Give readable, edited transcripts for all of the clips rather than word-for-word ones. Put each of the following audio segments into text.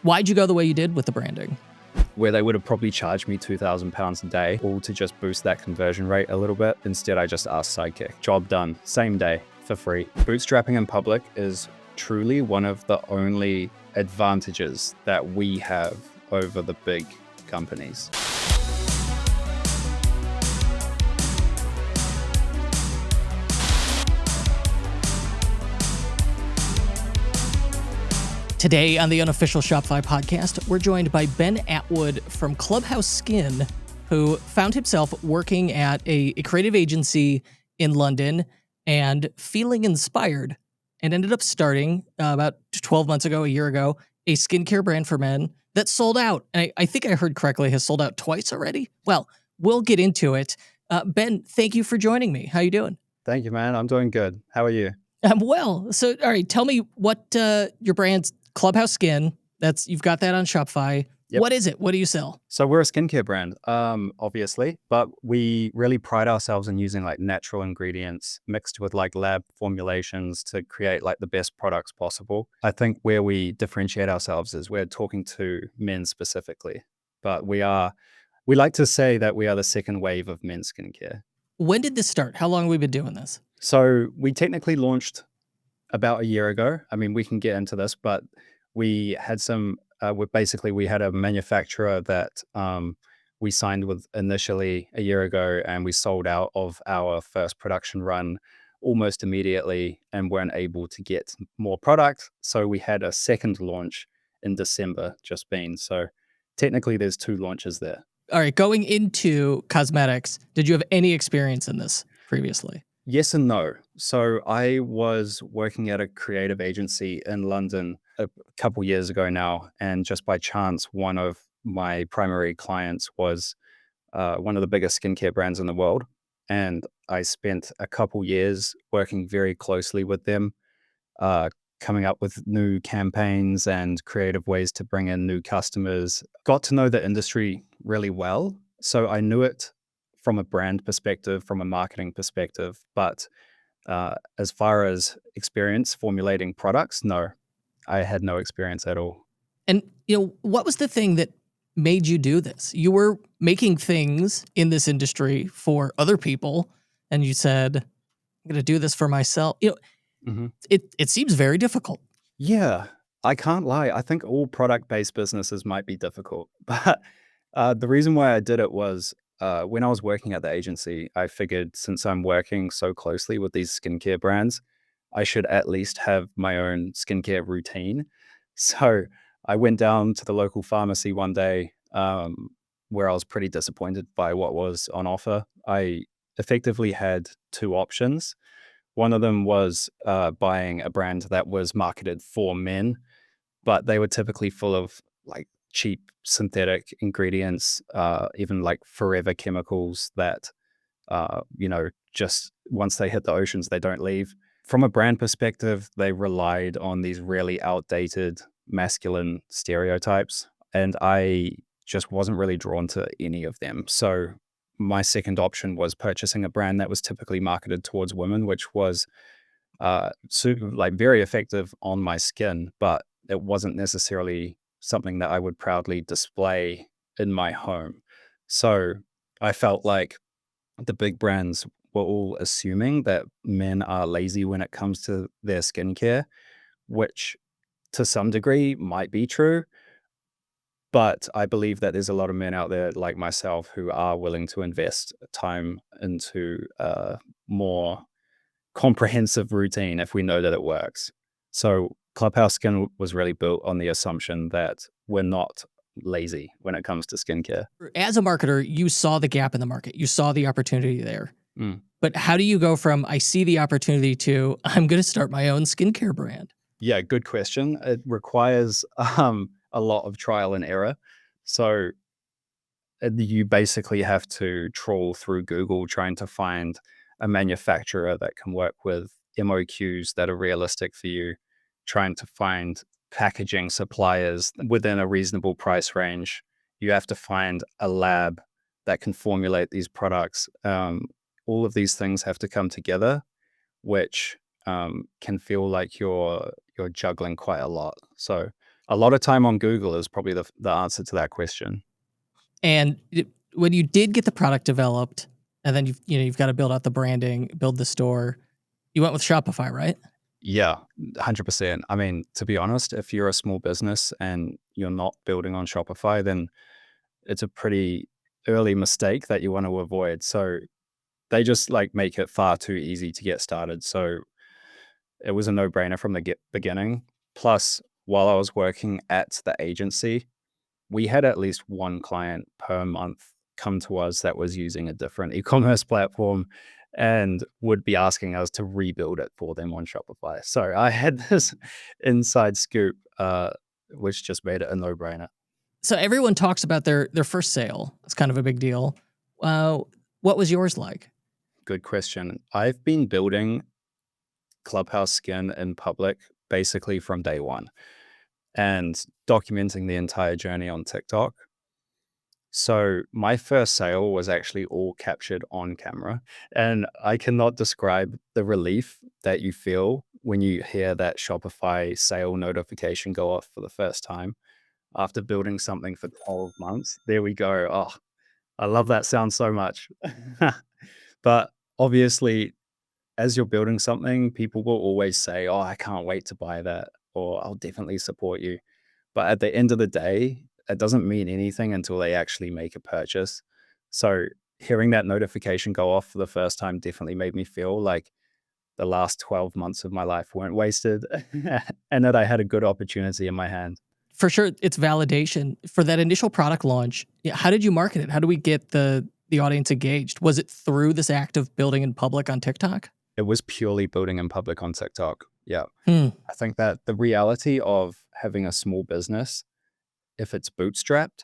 Why'd you go the way you did with the branding? Where they would have probably charged me £2,000 a day, all to just boost that conversion rate a little bit. Instead, I just asked Sidekick. Job done, same day, for free. Bootstrapping in public is truly one of the only advantages that we have over the big companies. Today on the Unofficial Shopify podcast, we're joined by Ben Atwood from Clubhouse Skin, who found himself working at a creative agency in London and feeling inspired, and ended up starting about 12 months ago, a year ago, a skincare brand for men that sold out. And I think I heard correctly, has sold out twice already. Well, we'll get into it. Ben, thank you for joining me. How you doing? Thank you, man. I'm doing good. How are you? I'm well. So, all right, tell me what your brand's Clubhouse Skin. You've got that on Shopify. Yep. What is it? What do you sell? So we're a skincare brand, obviously, but we really pride ourselves in using like natural ingredients mixed with like lab formulations to create like the best products possible. I think where we differentiate ourselves is we're talking to men specifically, but we like to say that we are the second wave of men's skincare. When did this start? How long have we been doing this? So we technically launched about a year ago. I mean, we can get into this, but we had we had a manufacturer that we signed with initially a year ago, and we sold out of our first production run almost immediately and weren't able to get more product. So we had a second launch in December just been. So technically there's two launches there. All right, going into cosmetics, did you have any experience in this previously? Yes and no. So I was working at a creative agency in London a couple years ago now, and just by chance, one of my primary clients was one of the biggest skincare brands in the world. And I spent a couple years working very closely with them, coming up with new campaigns and creative ways to bring in new customers. Got to know the industry really well. So I knew it from a brand perspective, from a marketing perspective, but as far as experience formulating products, no, I had no experience at all. And what was the thing that made you do this? You were making things in this industry for other people, and you said, I'm going to do this for myself. It seems very difficult. Yeah, I can't lie. I think all product-based businesses might be difficult, but the reason why I did it was when I was working at the agency, I figured since I'm working so closely with these skincare brands, I should at least have my own skincare routine. So I went down to the local pharmacy one day where I was pretty disappointed by what was on offer. I effectively had two options. One of them was buying a brand that was marketed for men, but they were typically full of like cheap synthetic ingredients, even like forever chemicals that, just once they hit the oceans, they don't leave. From a brand perspective, they relied on these really outdated masculine stereotypes, and I just wasn't really drawn to any of them. So my second option was purchasing a brand that was typically marketed towards women, which was very effective on my skin, but it wasn't necessarily something that I would proudly display in my home. So I felt like the big brands were all assuming that men are lazy when it comes to their skincare, which to some degree might be true. But I believe that there's a lot of men out there like myself who are willing to invest time into a more comprehensive routine if we know that it works. So Clubhouse Skin was really built on the assumption that we're not lazy when it comes to skincare. As a marketer, you saw the gap in the market. You saw the opportunity there. Mm. But how do you go from, I see the opportunity to, I'm going to start my own skincare brand? Yeah, good question. It requires a lot of trial and error. So you basically have to trawl through Google trying to find a manufacturer that can work with MOQs that are realistic for you, trying to find packaging suppliers within a reasonable price range. You have to find a lab that can formulate these products. All of these things have to come together, which can feel like you're juggling quite a lot. So A lot of time on Google is probably the answer to that question. And when you did get the product developed, and then you've got to build out the branding, build the store, you went with Shopify, right? Yeah, 100%. I mean, to be honest, if you're a small business and you're not building on Shopify, then it's a pretty early mistake that you want to avoid. So they just like make it far too easy to get started. So it was a no-brainer from the beginning. Plus, while I was working at the agency, we had at least one client per month come to us that was using a different e-commerce platform and would be asking us to rebuild it for them on Shopify. So I had this inside scoop, which just made it a no-brainer. So everyone talks about their first sale. It's kind of a big deal. What was yours like? Good question. I've been building Clubhouse Skin in public basically from day one and documenting the entire journey on TikTok. So my first sale was actually all captured on camera, and I cannot describe the relief that you feel when you hear that Shopify sale notification go off for the first time after building something for 12 months. There we go. Oh, I love that sound so much. But obviously, as you're building something, people will always say, "Oh, I can't wait to buy that," or "I'll definitely support you." But at the end of the day, it doesn't mean anything until they actually make a purchase. So hearing that notification go off for the first time definitely made me feel like the last 12 months of my life weren't wasted and that I had a good opportunity in my hand. For sure, it's validation for that initial product launch. Yeah, how did you market it? How do we get the audience engaged? Was it through this act of building in public on TikTok? It was purely building in public on TikTok. Yeah. Hmm. I think that the reality of having a small business, if it's bootstrapped,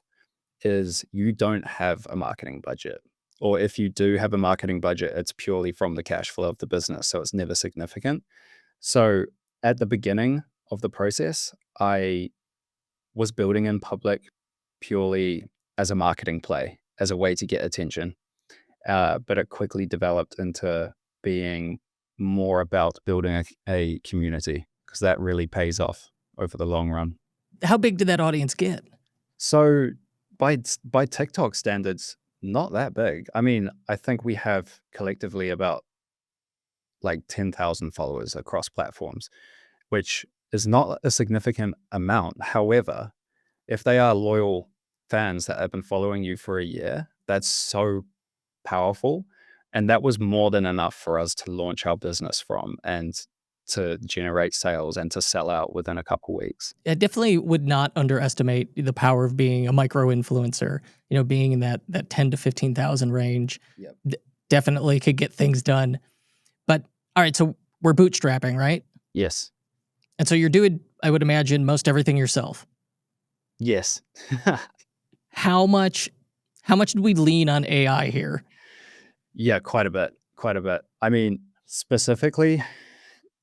is you don't have a marketing budget. Or if you do have a marketing budget, it's purely from the cash flow of the business. So it's never significant. So at the beginning of the process, I was building in public purely as a marketing play, as a way to get attention. But it quickly developed into being more about building a community because that really pays off over the long run. How big did that audience get? So by TikTok standards, not that big. I mean, I think we have collectively about like 10,000 followers across platforms, which is not a significant amount. However, if they are loyal fans that have been following you for a year, that's so powerful. And that was more than enough for us to launch our business from and to generate sales and to sell out within a couple weeks. I definitely would not underestimate the power of being a micro influencer. Being in that 10 to 15,000 range, Yep. definitely could get things done. But all right, so we're bootstrapping, right? Yes. And so you're doing, I would imagine, most everything yourself. Yes. How much did we lean on AI here? Yeah, quite a bit. Quite a bit. I mean, specifically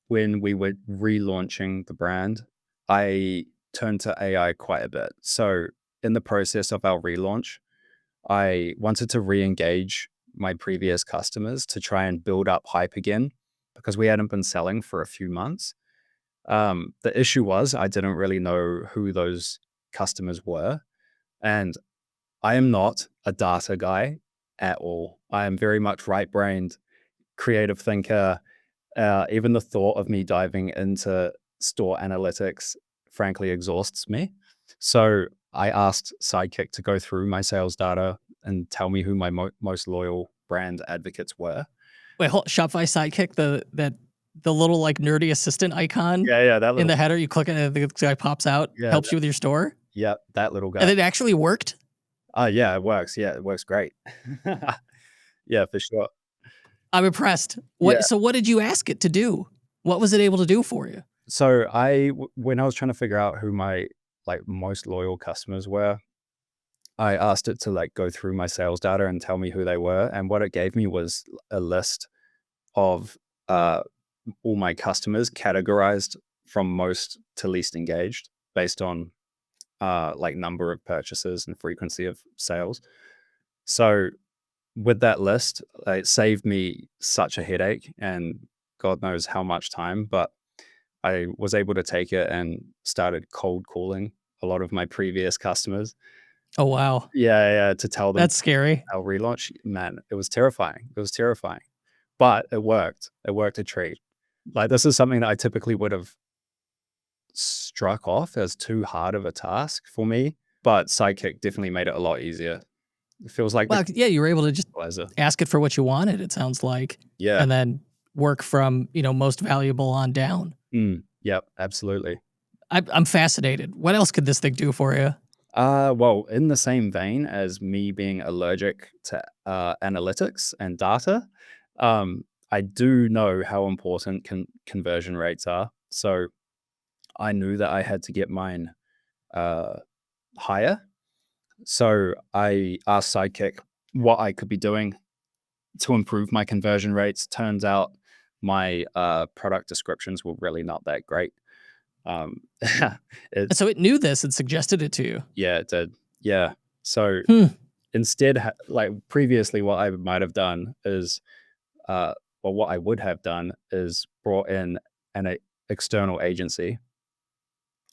when we were relaunching the brand, I turned to AI quite a bit. So in the process of our relaunch, I wanted to re-engage my previous customers to try and build up hype again because we hadn't been selling for a few months. The issue was I didn't really know who those customers were. And I am not a data guy at all. I am very much right-brained, creative thinker. Even the thought of me diving into store analytics, frankly, exhausts me. So I asked Sidekick to go through my sales data and tell me who my most loyal brand advocates were. Wait, Shopify Sidekick, the little like nerdy assistant icon Yeah, that in little the header. You click it, and the guy pops out, Yeah, helps you with your store, yeah, that little guy. and it actually worked. Yeah, it works. Yeah, it works great. Yeah, for sure. I'm impressed. Yeah. So what did you ask it to do? What was it able to do for you? So when I was trying to figure out who my like most loyal customers were, I asked it to like go through my sales data and tell me who they were. And what it gave me was a list of all my customers categorized from most to least engaged based on like number of purchases and frequency of sales. So with that list, it saved me such a headache and God knows how much time. But I was able to take it and started cold calling a lot of my previous customers. Oh, wow. Yeah, to tell them That's scary. our relaunch. Man, it was terrifying. It was terrifying, but it worked. It worked a treat. Like, this is something that I typically would have struck off as too hard of a task for me, but Sidekick definitely made it a lot easier. It feels like the Well, yeah, you were able to just pleasure. ask it for what you wanted, it sounds like, Yeah. and then work from, most valuable on down. Yep, absolutely. I'm fascinated. What else could this thing do for you? Well, in the same vein as me being allergic to analytics and data, I do know how important conversion rates are. So I knew that I had to get mine uh, higher. So I asked Sidekick what I could be doing to improve my conversion rates. Turns out my product descriptions were really not that great. Um, it, And so it knew this and suggested it to you. yeah, it did. Yeah. So Hmm. instead, like previously, what I might have done is, or what I would have done is brought in an external agency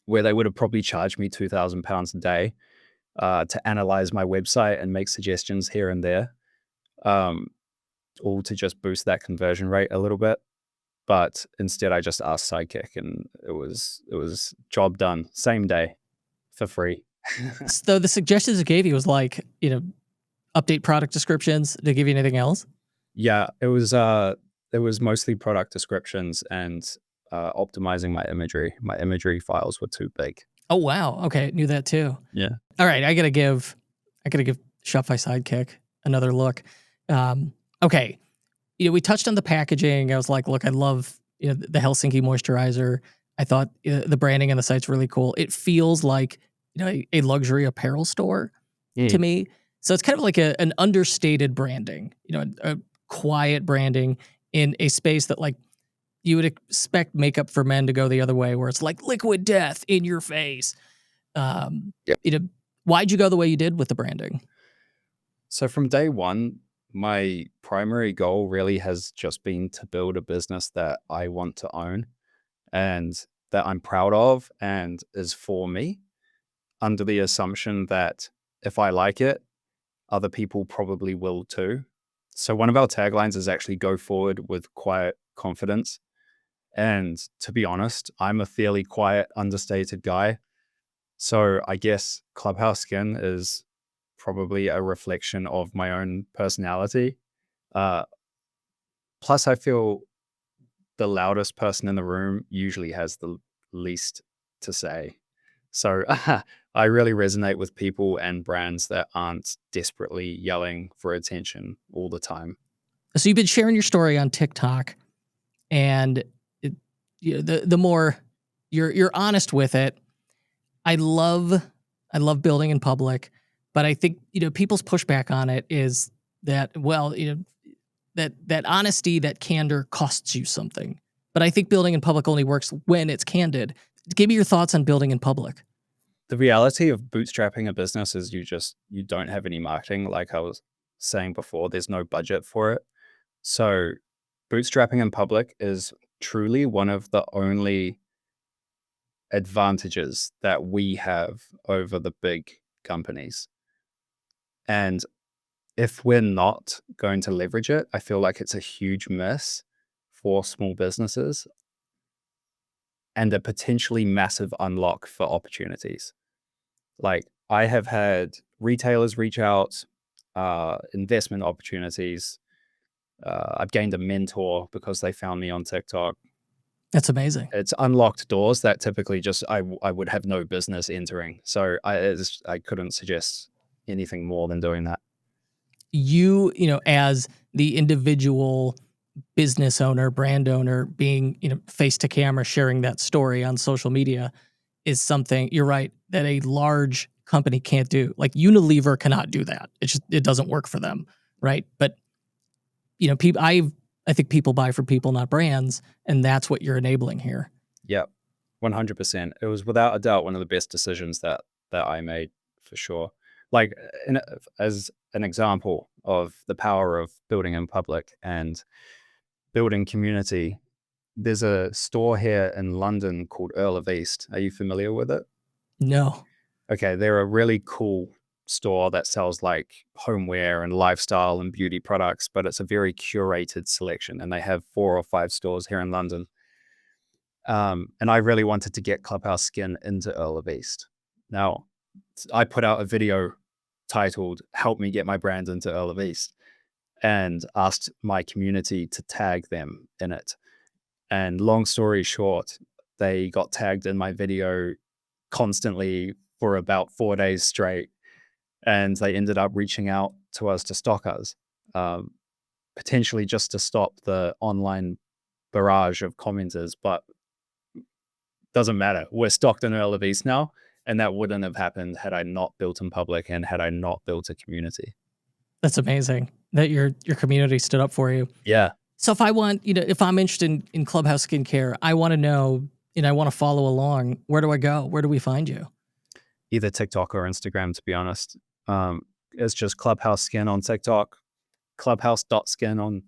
where they would have probably charged me £2,000 a day to analyze my website and make suggestions here and there, um, all to just boost that conversion rate a little bit. But instead, I just asked Sidekick, and it was job done, same day, for free. So the suggestions it gave you was like, update product descriptions. Did it give you anything else? Yeah, it was mostly product descriptions and optimizing my imagery. My imagery files were too big. Oh, wow. Okay, knew that too. Yeah. All right, I gotta give Shopify Sidekick another look. Okay, we touched on the packaging. I was like, look, I love the Helsinki moisturizer. I thought the branding on the site's really cool. It feels like a luxury apparel store to Mm. me. So it's kind of like an understated branding, a quiet branding in a space that like you would expect makeup for men to go the other way, where it's like liquid death in your face. Um, Yeah. Why'd you go the way you did with the branding? So from day one, my primary goal really has just been to build a business that I want to own and that I'm proud of and is for me, under the assumption that if I like it, other people probably will too. So one of our taglines is actually go forward with quiet confidence. And to be honest, I'm a fairly quiet, understated guy. So I guess Clubhouse Skin is probably a reflection of my own personality. Uh, Plus, I feel the loudest person in the room usually has the least to say. So I really resonate with people and brands that aren't desperately yelling for attention all the time. So you've been sharing your story on TikTok, and the more you're honest with it. I love building in public, but I think people's pushback on it is that, well, that honesty, that candor costs you something. But I think building in public only works when it's candid. Give me your thoughts on building in public. The reality of bootstrapping a business is you don't have any marketing. Like I was saying before, there's no budget for it. So bootstrapping in public is truly one of the only advantages that we have over the big companies. And if we're not going to leverage it, I feel like it's a huge miss for small businesses and a potentially massive unlock for opportunities. Like I have had retailers reach out, investment opportunities. I've gained a mentor because they found me on TikTok. That's amazing. It's unlocked doors that typically just I would have no business entering. So I couldn't suggest anything more than doing that. As the individual business owner, brand owner, being, face to camera, sharing that story on social media is something, you're right, that a large company can't do. Like Unilever cannot do that. It doesn't work for them, right? But people, I think people buy from people, not brands, and that's what you're enabling here. Yep, 100%. It was without a doubt one of the best decisions that I made for sure. Like as an example of the power of building in public and building community, There's a store here in London called Earl of East. Are you familiar with it? No. Okay, they're a really cool store that sells like homeware and lifestyle and beauty products, but it's a very curated selection, and they have 4 or 5 stores here in London. And I really wanted to get Clubhouse Skin into Earl of East. Now, I put out a video titled "Help Me Get My Brand into Earl of East," and asked my community to tag them in it. And long story short, they got tagged in my video constantly for about 4 days straight. And they ended up reaching out to us to stock us, potentially just to stop the online barrage of commenters. But doesn't matter. We're stocked in Earl of East now. And that wouldn't have happened had I not built in public and had I not built a community. That's amazing that your community stood up for you. Yeah. So if I want, if I'm interested in Clubhouse Skincare, I want to know, and I want to follow along, where do I go? Where do we find you? Either TikTok or Instagram, to be honest. It's just Clubhouse Skin on TikTok, clubhouse.skin on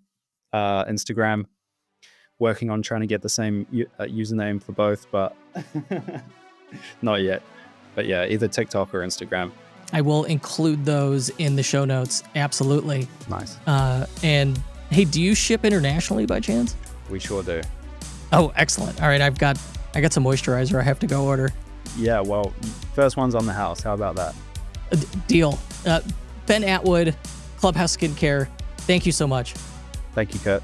Instagram. Working on trying to get the same username for both, but not yet. But yeah, either TikTok or Instagram. I will include those in the show notes. Absolutely. Nice. And hey, do you ship internationally by chance? We sure do. Oh, excellent. All right, I got some moisturizer I have to go order. Yeah, well, first one's on the house. How about that? Deal. Ben Atwood, Clubhouse Skincare, thank you so much. Thank you, Kurt.